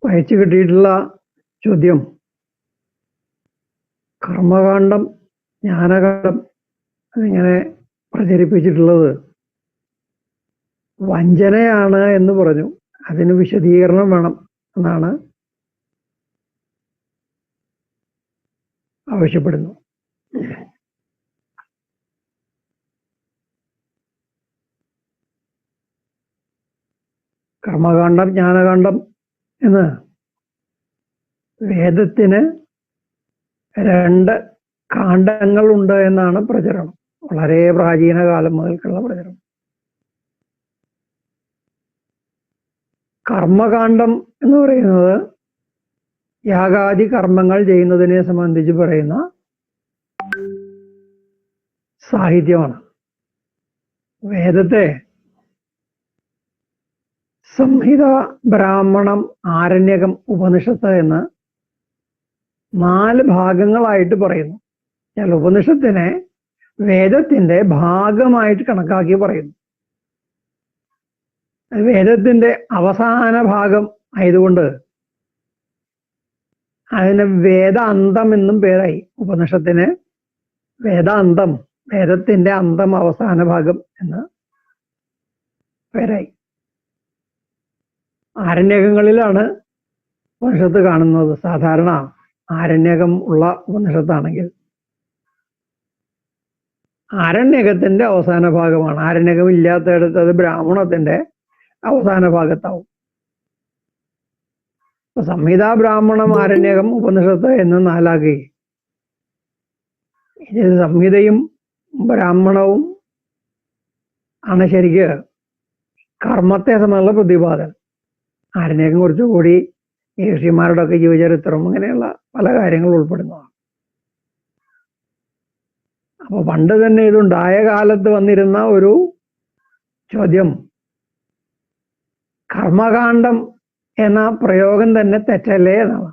വായിച്ചു കിട്ടിയിട്ടുള്ള ചോദ്യം, കർമ്മകാണ്ഡം ജ്ഞാനകാണ്ഡം അതിങ്ങനെ പ്രചരിപ്പിച്ചിട്ടുള്ളത് വഞ്ചനയാണ് എന്ന് പറഞ്ഞു. അതിന് വിശദീകരണം വേണം എന്നാണ് ആവശ്യപ്പെടുന്നു. കർമ്മകാണ്ഡം ജ്ഞാനകാണ്ഡം എന്ന് വേദത്തിന് 2 കാണ്ഡങ്ങളുണ്ട് എന്നാണ് പ്രചരണം. വളരെ പ്രാചീന കാലം മുതൽക്കുള്ള പ്രചരണം. കർമ്മകാണ്ഡം എന്ന് പറയുന്നത് യാഗാദി കർമ്മങ്ങൾ ചെയ്യുന്നതിനെ സംബന്ധിച്ച് പറയുന്ന സാഹിത്യമാണ്. വേദത്തെ സംഹിത, ബ്രാഹ്മണം, ആരണ്യകം, ഉപനിഷത്ത് എന്ന് 4 ഭാഗങ്ങളായിട്ട് പറയുന്നു. എന്നാൽ ഉപനിഷത്തിനെ വേദത്തിന്റെ ഭാഗമായിട്ട് കണക്കാക്കി പറയുന്നു. വേദത്തിന്റെ അവസാന ഭാഗം ആയതുകൊണ്ട് അതിന് വേദാന്തം എന്നും പേരായി. ഉപനിഷത്തിന് വേദാന്തം, വേദത്തിന്റെ അന്തം, അവസാന ഭാഗം എന്ന് പേരായി. ആരണ്യകങ്ങളിലാണ് ഉപനിഷത്ത് കാണുന്നത്. സാധാരണ ആരണ്യകം ഉള്ള ഉപനിഷത്താണെങ്കിൽ ആരണ്യകത്തിന്റെ അവസാന ഭാഗമാണ്. ആരണ്യകം ഇല്ലാത്തയിടത്ത് അത് ബ്രാഹ്മണത്തിന്റെ അവസാന ഭാഗത്താവും. അപ്പൊ സംഹിത, ബ്രാഹ്മണം, ആരണ്യകം, ഉപനിഷത്ത് എന്ന് 4 ഇതിൽ സംഹിതയും ബ്രാഹ്മണവും ആണ് ശരിക്ക് കർമ്മത്തെ സംബന്ധിച്ചുള്ള പ്രതിപാദനം. ആരണ്യകം കുറച്ചുകൂടി ഈ ഋഷിമാരുടെ ഒക്കെ ജീവചരിത്രം അങ്ങനെയുള്ള പല കാര്യങ്ങൾ ഉൾപ്പെടുന്നതാണ്. അപ്പൊ പണ്ട് തന്നെ ഇതുണ്ടായ കാലത്ത് വന്നിരുന്ന ഒരു ചോദ്യം, കർമ്മകാണ്ഡം എന്ന പ്രയോഗം തന്നെ തെറ്റല്ലേ എന്നാണ്.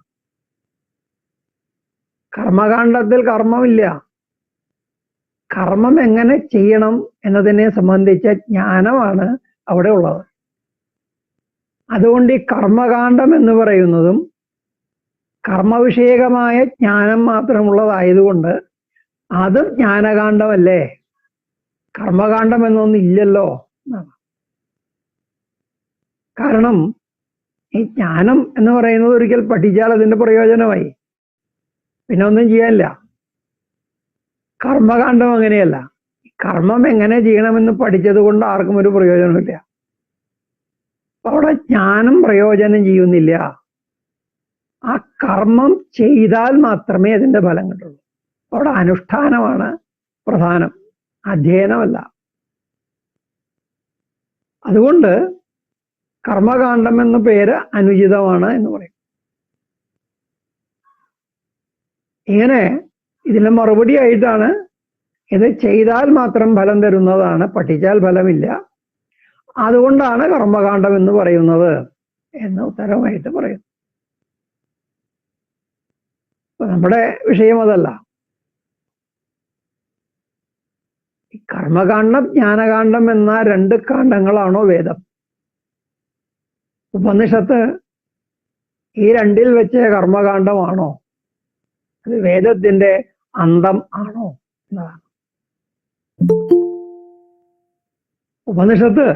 കർമ്മകാണ്ഡത്തിൽ കർമ്മമില്ല. കർമ്മം എങ്ങനെ ചെയ്യണം എന്നതിനെ സംബന്ധിച്ച ജ്ഞാനമാണ് അവിടെ ഉള്ളത്. അതുകൊണ്ട് ഈ കർമ്മകാണ്ഡം എന്ന് പറയുന്നതും കർമ്മവിഷയകമായ ജ്ഞാനം മാത്രമുള്ളതായതുകൊണ്ട് അതും ജ്ഞാനകാണ്ഡമല്ലേ, കർമ്മകാണ്ഡം എന്നൊന്നും ഇല്ലല്ലോ എന്നാണ്. കാരണം ഈ ജ്ഞാനം എന്ന് പറയുന്നത് ഒരിക്കൽ പഠിച്ചാൽ അതിന്റെ പ്രയോജനമായി, പിന്നെ ഒന്നും ചെയ്യാനില്ല. കർമ്മകാണ്ഡം അങ്ങനെയല്ല. കർമ്മം എങ്ങനെ ചെയ്യണമെന്ന് പഠിച്ചത് കൊണ്ട് ആർക്കും ഒരു പ്രയോജനമില്ല. അവിടെ ജ്ഞാനം പ്രയോജനം ചെയ്യുന്നില്ല. ആ കർമ്മം ചെയ്താൽ മാത്രമേ അതിന്റെ ഫലം കിട്ടുള്ളൂ. അവിടെ അനുഷ്ഠാനമാണ് പ്രധാനം, അധ്യയനമല്ല. അതുകൊണ്ട് കർമ്മകാണ്ഡം എന്ന പേര് അനുചിതമാണ് എന്ന് പറയും. ഇങ്ങനെ ഇതിന് മറുപടി ആയിട്ടാണ് ഇത് ചെയ്താൽ മാത്രം ഫലം തരുന്നതാണ്, പഠിച്ചാൽ ഫലമില്ല, അതുകൊണ്ടാണ് കർമ്മകാണ്ഡം എന്ന് പറയുന്നത് എന്ന് ഉത്തരമായിട്ട് പറയുന്നു. നമ്മുടെ വിഷയം അതല്ല. കർമ്മകാണ്ഡം ജ്ഞാനകാണ്ഡം എന്ന 2 കാണ്ഡങ്ങളാണോ വേദം? ഉപനിഷത്ത് ഈ 2ൽ വെച്ച് കർമ്മകാണ്ഡമാണോ? അത് വേദത്തിന്റെ അന്തം ആണോ എന്നതാണ്. ഉപനിഷത്ത്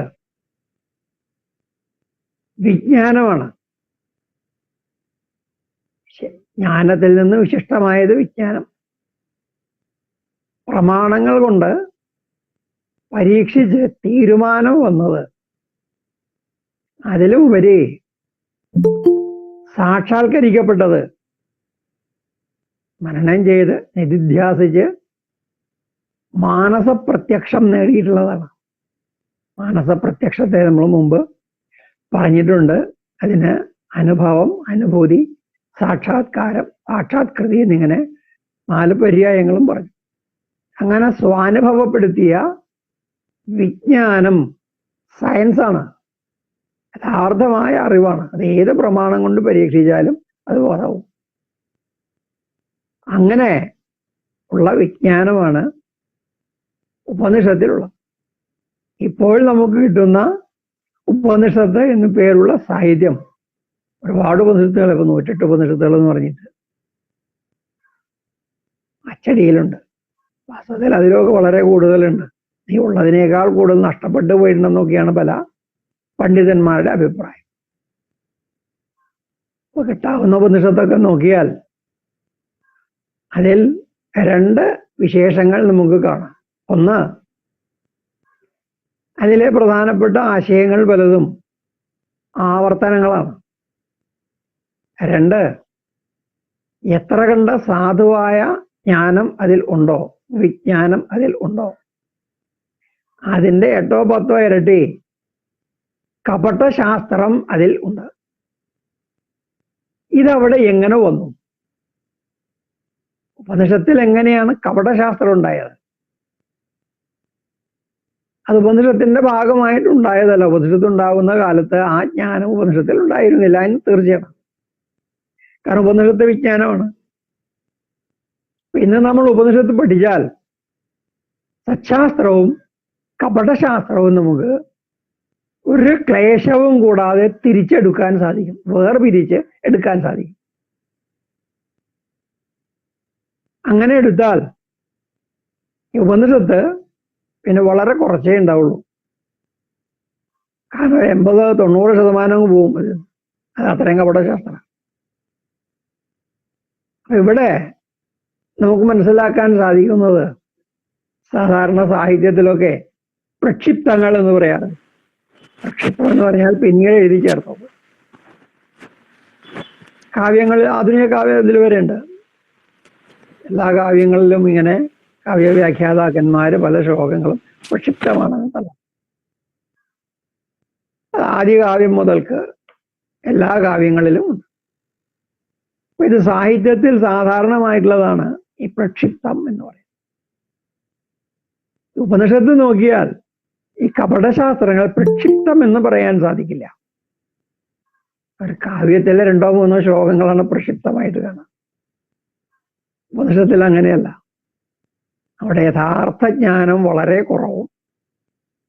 വിജ്ഞാനമാണ്. ജ്ഞാനത്തിൽ നിന്ന് വിശിഷ്ടമായത് വിജ്ഞാനം. പ്രമാണങ്ങൾ കൊണ്ട് പരീക്ഷിച്ച് തീരുമാനം വന്നത്, അതിലുപരി സാക്ഷാത്കരിക്കപ്പെട്ടത്, മനനം ചെയ്ത് നിധിധ്യാസിച്ച് മാനസപ്രത്യക്ഷം നേടിയിട്ടുള്ളതാണ്. മാനസപ്രത്യക്ഷത്തെ നമ്മൾ മുമ്പ് പറഞ്ഞിട്ടുണ്ട്. അതിന് അനുഭവം, അനുഭൂതി, സാക്ഷാത്കാരം, സാക്ഷാത്കൃതി എന്നിങ്ങനെ 4 പര്യായങ്ങളും പറഞ്ഞു. അങ്ങനെ സ്വാനുഭവപ്പെടുത്തിയ വിജ്ഞാനം സയൻസാണ്, യഥാർത്ഥമായ അറിവാണ്. അത് ഏത് പ്രമാണം കൊണ്ട് പരീക്ഷിച്ചാലും അത് ബോധവും. അങ്ങനെ ഉള്ള വിജ്ഞാനമാണ് ഉപനിഷത്തിലുള്ളത്. ഇപ്പോൾ നമുക്ക് കിട്ടുന്ന ഉപനിഷത്ത് എന്നു പേരുള്ള സാഹിത്യം ഒരുപാട് ഉപനിഷത്തുകൾ, ഇപ്പൊ 108 ഉപനിഷത്തുകൾ എന്ന് പറഞ്ഞിട്ട് അച്ചടിയിലുണ്ട്. വാസ്തവത്തിൽ അതിലൊക്കെ വളരെ കൂടുതലുണ്ട്. ഈ ഉള്ളതിനേക്കാൾ കൂടുതൽ നഷ്ടപ്പെട്ടു പോയിട്ടുണ്ടെന്നൊക്കെയാണ് പല പണ്ഡിതന്മാരുടെ അഭിപ്രായം. ഇപ്പൊ കിട്ടാവുന്ന ഉപനിഷത്തൊക്കെ നോക്കിയാൽ അതിൽ 2 വിശേഷങ്ങൾ നമുക്ക് കാണാം. ഒന്ന്, അതിലെ പ്രധാനപ്പെട്ട ആശയങ്ങൾ പലതും ആവർത്തനങ്ങളാണ്. 2, എത്ര കണ്ട സാധുവായ ജ്ഞാനം അതിൽ ഉണ്ടോ, വിജ്ഞാനം അതിൽ ഉണ്ടോ, അതിൻ്റെ 8 ഓ 10 ഓ ഇരട്ടി കപടശാസ്ത്രം അതിൽ ഉണ്ട്. ഇതവിടെ എങ്ങനെ വന്നു? ഉപനിഷത്തിൽ എങ്ങനെയാണ് കപടശാസ്ത്രം ഉണ്ടായത്? അത് ഉപനിഷത്തിന്റെ ഭാഗമായിട്ടുണ്ടായതല്ല. ഉപനിഷത്ത് ഉണ്ടാകുന്ന കാലത്ത് ആ ജ്ഞാനം ഉപനിഷത്തിൽ ഉണ്ടായിരുന്നില്ല എന്ന് തീർച്ചയാണ്. കാരണം ഉപനിഷത്ത് വിജ്ഞാനമാണ്. ഇന്ന് നമ്മൾ ഉപനിഷത്ത് പഠിച്ചാൽ സച്ഛാസ്ത്രവും കപടശാസ്ത്രവും നമുക്ക് ഒരു ക്ലേശവും കൂടാതെ തിരിച്ചെടുക്കാൻ സാധിക്കും, വേർപിരിച്ച് എടുക്കാൻ സാധിക്കും. അങ്ങനെ എടുത്താൽ ഈ ഉപനിഷത്ത് പിന്നെ വളരെ കുറച്ചേ ഉണ്ടാവുള്ളൂ. കാരണം 80-90% പോകും. അത് അത്രയും കപടശാസ്ത്രം. ഇവിടെ നമുക്ക് മനസ്സിലാക്കാൻ സാധിക്കുന്നത് സാധാരണ സാഹിത്യത്തിലൊക്കെ പ്രക്ഷിപ്തങ്ങൾ എന്ന് പറയാറ്. പ്രക്ഷിപ്തം എന്ന് പറഞ്ഞാൽ പിന്നീട് എഴുതി ചേർത്തത്. കാവ്യങ്ങൾ, ആധുനിക കാവ്യത്തിൽ വരെ ഉണ്ട്. എല്ലാ കാവ്യങ്ങളിലും ഇങ്ങനെ കാവ്യവ്യാഖ്യാതാക്കന്മാര് പല ശ്ലോകങ്ങളും പ്രക്ഷിപ്തമാണ് പല. ആദ്യ കാവ്യം മുതൽക്ക് എല്ലാ കാവ്യങ്ങളിലും ഉണ്ട്. ഇത് സാഹിത്യത്തിൽ സാധാരണമായിട്ടുള്ളതാണ് ഈ പ്രക്ഷിപ്തം എന്ന് പറയുന്നത്. ഉപനിഷത്ത് നോക്കിയാൽ ഈ കപടശാസ്ത്രങ്ങൾ പ്രക്ഷിപ്തം എന്ന് പറയാൻ സാധിക്കില്ല. ഒരു കാവ്യത്തിലെ 2-3 ശ്ലോകങ്ങളാണ് പ്രക്ഷിപ്തമായിട്ട് കാണാം. ഉപനിഷത്തിൽ അങ്ങനെയല്ല. അവിടെ യഥാർത്ഥ ജ്ഞാനം വളരെ കുറവും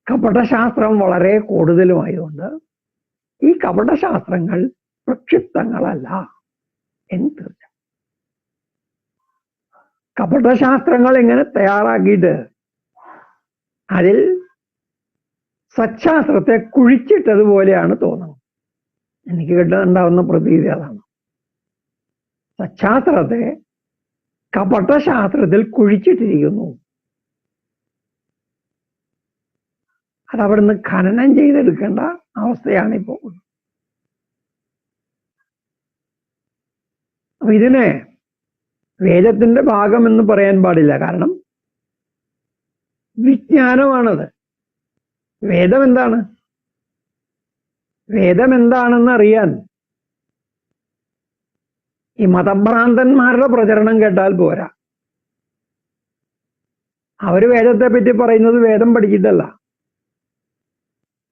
കപടശാസ്ത്രം വളരെ കൂടുതലുമായതുകൊണ്ട് ഈ കപടശാസ്ത്രങ്ങൾ പ്രക്ഷിപ്തങ്ങളല്ല എന്ന് തീർച്ച. കപടശാസ്ത്രങ്ങൾ ഇങ്ങനെ തയ്യാറാക്കിയിട്ട് അതിൽ സച്ഛാസ്ത്രത്തെ കുഴിച്ചിട്ടതുപോലെയാണ് തോന്നുന്നത്. എനിക്ക് കിട്ടുന്നുണ്ടാവുന്ന പ്രതീതി അതാണ്. സച്ഛാസ്ത്രത്തെ കപടശാസ്ത്രത്തിൽ കുഴിച്ചിട്ടിരിക്കുന്നു. അതവിടുന്ന് ഖനനം ചെയ്തെടുക്കേണ്ട അവസ്ഥയാണ് ഇപ്പോൾ. അപ്പൊ ഇതിനെ വേദത്തിന്റെ ഭാഗം എന്ന് പറയാൻ പാടില്ല. കാരണം വിജ്ഞാനമാണത്. വേദം എന്താണ്? വേദം എന്താണെന്ന് അറിയാൻ ഈ മതഭ്രാന്തന്മാരുടെ പ്രചരണം കേട്ടാൽ പോരാ. അവര് വേദത്തെ പറ്റി പറയുന്നത് വേദം പഠിച്ചിട്ടല്ല,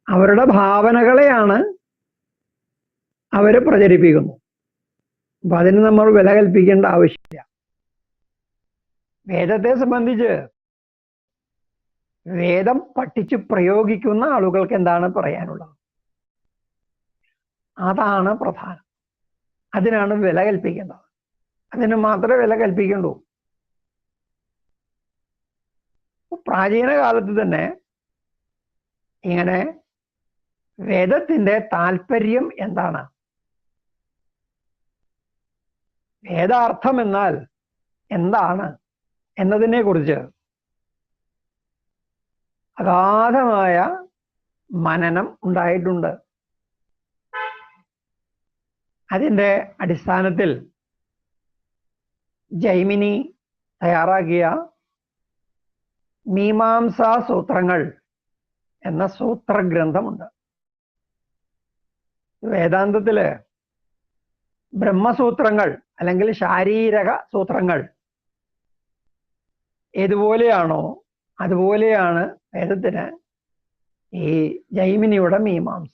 അവരുടെ ഭാവനകളെയാണ് അവര് പ്രചരിപ്പിക്കുന്നു. അപ്പൊ അതിന് നമ്മൾ വില കൽപ്പിക്കേണ്ട ആവശ്യമില്ല. വേദത്തെ സംബന്ധിച്ച് വേദം പഠിച്ച് പ്രയോഗിക്കുന്ന ആളുകൾക്ക് എന്താണ് പറയാനുള്ളത്, അതാണ് പ്രധാനം. അതിനാണ് വില കൽപ്പിക്കേണ്ടത്. അതിന് മാത്രമേ വില കൽപ്പിക്കണ്ടൂ. പ്രാചീന കാലത്ത് തന്നെ ഇങ്ങനെ വേദത്തിന്റെ താല്പര്യം എന്താണ്, വേദാർത്ഥം എന്നാൽ എന്താണ് എന്നതിനെ കുറിച്ച് അഗാധമായ മനനം ഉണ്ടായിട്ടുണ്ട്. അതിൻ്റെ അടിസ്ഥാനത്തിൽ ജൈമിനി തയ്യാറാക്കിയ മീമാംസാ സൂത്രങ്ങൾ എന്ന സൂത്രഗ്രന്ഥമുണ്ട്. വേദാന്തത്തില് ബ്രഹ്മസൂത്രങ്ങൾ അല്ലെങ്കിൽ ശാരീരക സൂത്രങ്ങൾ ഏതുപോലെയാണോ അതുപോലെയാണ് വേദത്തിന് ഈ ജൈമിനിയുടെ മീമാംസ.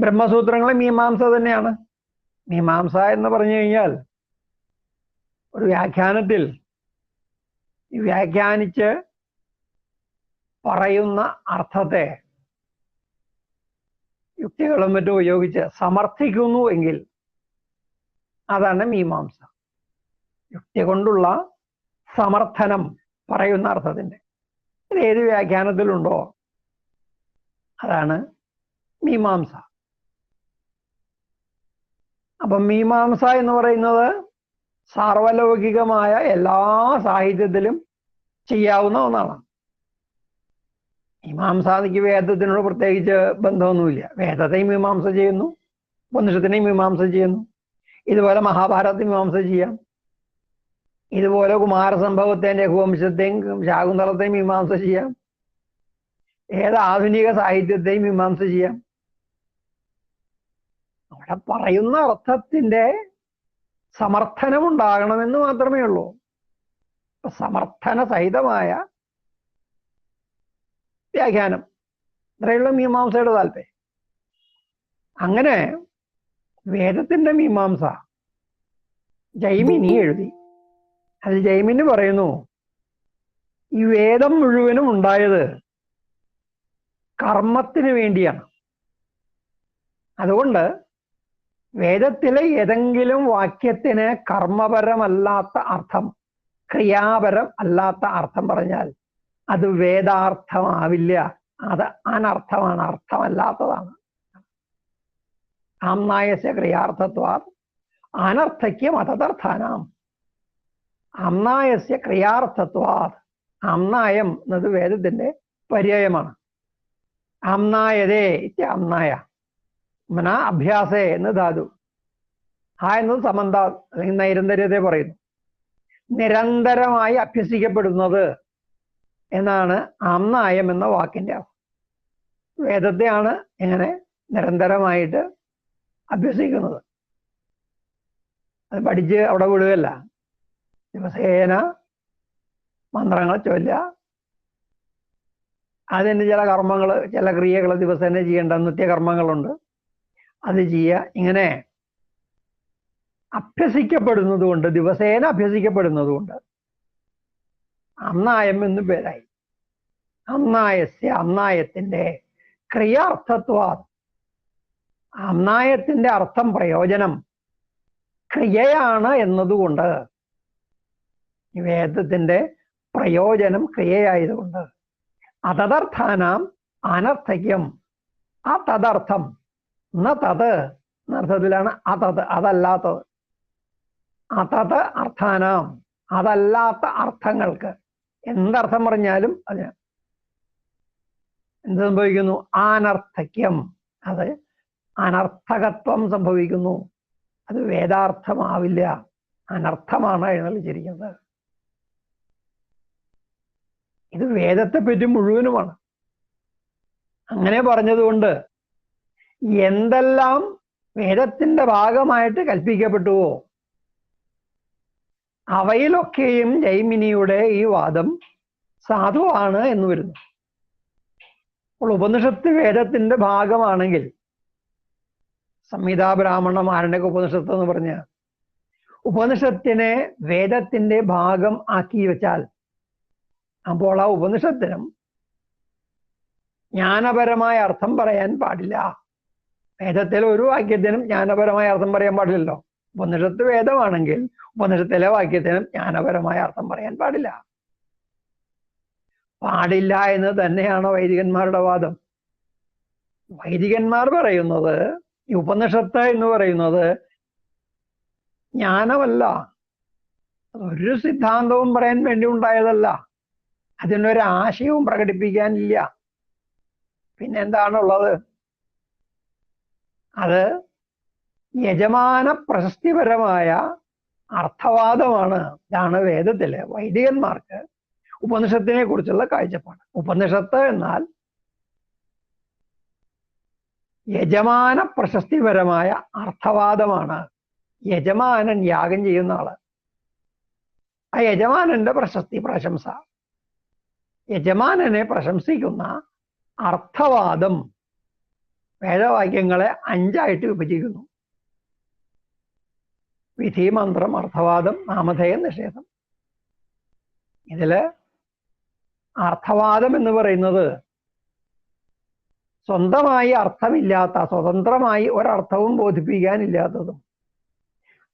ബ്രഹ്മസൂത്രങ്ങളെ മീമാംസ തന്നെയാണ്. മീമാംസ എന്ന് പറഞ്ഞു കഴിഞ്ഞാൽ ഒരു വ്യാഖ്യാനത്തിൽ വ്യാഖ്യാനിച്ച് പറയുന്ന അർത്ഥത്തെ യുക്തികളും മറ്റും ഉപയോഗിച്ച് സമർത്ഥിക്കുന്നു എങ്കിൽ അതാണ് മീമാംസ. യുക്തി കൊണ്ടുള്ള സമർത്ഥനം പറയുന്ന അർത്ഥത്തിന്റെ ഏത് വ്യാഖ്യാനത്തിലുണ്ടോ അതാണ് മീമാംസ. അപ്പം മീമാംസ എന്ന് പറയുന്നത് സാർവലൗകികമായ എല്ലാ സാഹിത്യത്തിലും ചെയ്യാവുന്ന ഒന്നാണ്. മീമാംസയ്ക്ക് വേദത്തിനോട് പ്രത്യേകിച്ച് ബന്ധമൊന്നുമില്ല. വേദത്തെയും മീമാംസ ചെയ്യുന്നു, ഉപനിഷത്തിനെയും മീമാംസ ചെയ്യുന്നു. ഇതുപോലെ മഹാഭാരതത്തെ മീമാംസ ചെയ്യാം. ഇതുപോലെ കുമാരസംഭവത്തെയും രഘുവംശത്തെയും ശാകുന്തളത്തെയും മീമാംസ ചെയ്യാം. ഏത് ആധുനിക സാഹിത്യത്തെയും മീമാംസ ചെയ്യാം. അവിടെ പറയുന്ന അർത്ഥത്തിന്റെ സമർത്ഥനമുണ്ടാകണമെന്ന് മാത്രമേ ഉള്ളൂ. സമർത്ഥന സഹിതമായ വ്യാഖ്യാനം, ഇത്രയുള്ള മീമാംസയുടെ താല്പര്യം. അങ്ങനെ വേദത്തിന്റെ മീമാംസ ജൈമിനി എഴുതി. അത് ജൈമിനി പറയുന്നു, ഈ വേദം മുഴുവനും ഉണ്ടായത് കർമ്മത്തിന് വേണ്ടിയാണ്. അതുകൊണ്ട് വേദത്തിലെ ഏതെങ്കിലും വാക്യത്തിന് കർമ്മപരമല്ലാത്ത അർത്ഥം, ക്രിയാപരം അല്ലാത്ത അർത്ഥം പറഞ്ഞാൽ അത് വേദാർത്ഥമാവില്ല. അത് അനർത്ഥമാണ്, അർത്ഥമല്ലാത്തതാണ്. ആംനായസ്യ ക്രിയാർത്ഥത്വാ അനർത്ഥയ്ക്കും അതർത്ഥനാം. ആംനായസ്യ ക്രിയാർത്ഥത്വാ, ആംനായം എന്നത് വേദത്തിന്റെ പര്യായമാണ്. ആംനായതേ ആംനായ മന അഭ്യാസേ എന്ന് ധാതു. ആ എന്നത് സമന്ത അല്ലെങ്കിൽ നൈരന്തര്യത്തെ പറയുന്നു. നിരന്തരമായി അഭ്യസിക്കപ്പെടുന്നത് എന്നാണ് ആംനായം എന്ന വാക്കിന്റെ അർത്ഥം. വേദത്തെയാണ് എങ്ങനെ നിരന്തരമായിട്ട് അഭ്യസിക്കുന്നത്. അത് പഠിച്ച് അവിടെ വിടുകയല്ല. ദിവസേന മന്ത്രങ്ങൾ ചൊല്ലുക, അതിന് ചില കർമ്മങ്ങൾ, ചില ക്രിയകൾ ദിവസേന ചെയ്യേണ്ട നിത്യകർമ്മങ്ങളുണ്ട്, അത് ചെയ്യുക. ഇങ്ങനെ അഭ്യസിക്കപ്പെടുന്നത് കൊണ്ട്, ദിവസേന അഭ്യസിക്കപ്പെടുന്നത് കൊണ്ട് അമ്നായം എന്ന് പേരായി. അമ്നായസ്യ, അമ്നായത്തിന്റെ ക്രിയാർത്ഥത്വ, അമ്നായത്തിന്റെ അർത്ഥം പ്രയോജനം ക്രിയയാണ് എന്നതുകൊണ്ട്, വേദത്തിന്റെ പ്രയോജനം ക്രിയയായതുകൊണ്ട് അതദർത്ഥാനാം അനർത്ഥയ്ക്കും. ആ തദർത്ഥം ന തത് എന്നർത്ഥത്തിലാണ് അതത്, അതല്ലാത്തത്. അതത് അർത്ഥാനാം, അതല്ലാത്ത അർത്ഥങ്ങൾക്ക് എന്തർത്ഥം പറഞ്ഞാലും അതിന് എന്ത് സംഭവിക്കുന്നു? അനർത്ഥക്യം, അത് അനർത്ഥകത്വം സംഭവിക്കുന്നു. അത് വേദാർത്ഥമാവില്ല, അനർത്ഥമാണ് എഴുന്നള്ളിച്ചിരിക്കുന്നത്. ഇത് വേദത്തെ പറ്റി മുഴുവനുമാണ്. അങ്ങനെ പറഞ്ഞതുകൊണ്ട് എന്തെല്ലാം വേദത്തിന്റെ ഭാഗമായിട്ട് കൽപ്പിക്കപ്പെട്ടുവോ അവയിലൊക്കെയും ജൈമിനിയുടെ ഈ വാദം സാധുവാണ് എന്ന് വരുന്നു. അപ്പോൾ ഉപനിഷത്ത് വേദത്തിന്റെ ഭാഗമാണെങ്കിൽ, സംഹിതാ ബ്രാഹ്മണം ആരണ്യക ഉപനിഷത്ത് എന്ന് പറഞ്ഞ ഉപനിഷത്തിനെ വേദത്തിന്റെ ഭാഗം ആക്കി വെച്ചാൽ, അപ്പോൾ ആ ഉപനിഷത്തിനും ജ്ഞാനപരമായ അർത്ഥം പറയാൻ പാടില്ല. വേദത്തിലെ ഒരു വാക്യത്തിനും ജ്ഞാനപരമായ അർത്ഥം പറയാൻ പാടില്ലല്ലോ. ഉപനിഷത്ത് വേദമാണെങ്കിൽ ഉപനിഷത്തിലെ വാക്യത്തിനും ജ്ഞാനപരമായ അർത്ഥം പറയാൻ പാടില്ല. പാടില്ല എന്ന് തന്നെയാണ് വൈദികന്മാരുടെ വാദം. വൈദികന്മാർ പറയുന്നത് ഈ ഉപനിഷത്ത് എന്ന് പറയുന്നത് ജ്ഞാനമല്ല, ഒരു സിദ്ധാന്തവും പറയാൻ വേണ്ടി ഉണ്ടായതല്ല, അതിനൊരു ആശയവും പ്രകടിപ്പിക്കാനില്ല. പിന്നെ എന്താണുള്ളത്? അത് യജമാന പ്രശസ്തിപരമായ അർത്ഥവാദമാണ്. ഇതാണ് വേദത്തിലെ വൈദികന്മാർക്ക് ഉപനിഷത്തിനെ കുറിച്ചുള്ള കാഴ്ചപ്പാട്. ഉപനിഷത്ത് എന്നാൽ യജമാന പ്രശസ്തിപരമായ അർത്ഥവാദമാണ്. യജമാനൻ യാഗം ചെയ്യുന്ന ആള്, ആ യജമാനന്റെ പ്രശസ്തി, പ്രശംസ, യജമാനനെ പ്രശംസിക്കുന്ന അർത്ഥവാദം വേദവാക്യങ്ങളെ 5ആയിട്ട് വിഭജിക്കുന്നു. വിധി, മന്ത്രം, അർത്ഥവാദം, നാമധേയം, നിഷേധം. ഇതില് അർത്ഥവാദം എന്ന് പറയുന്നത് സ്വന്തമായി അർത്ഥമില്ലാത്ത, സ്വതന്ത്രമായി ഒരർത്ഥവും ബോധിപ്പിക്കാനില്ലാത്തതും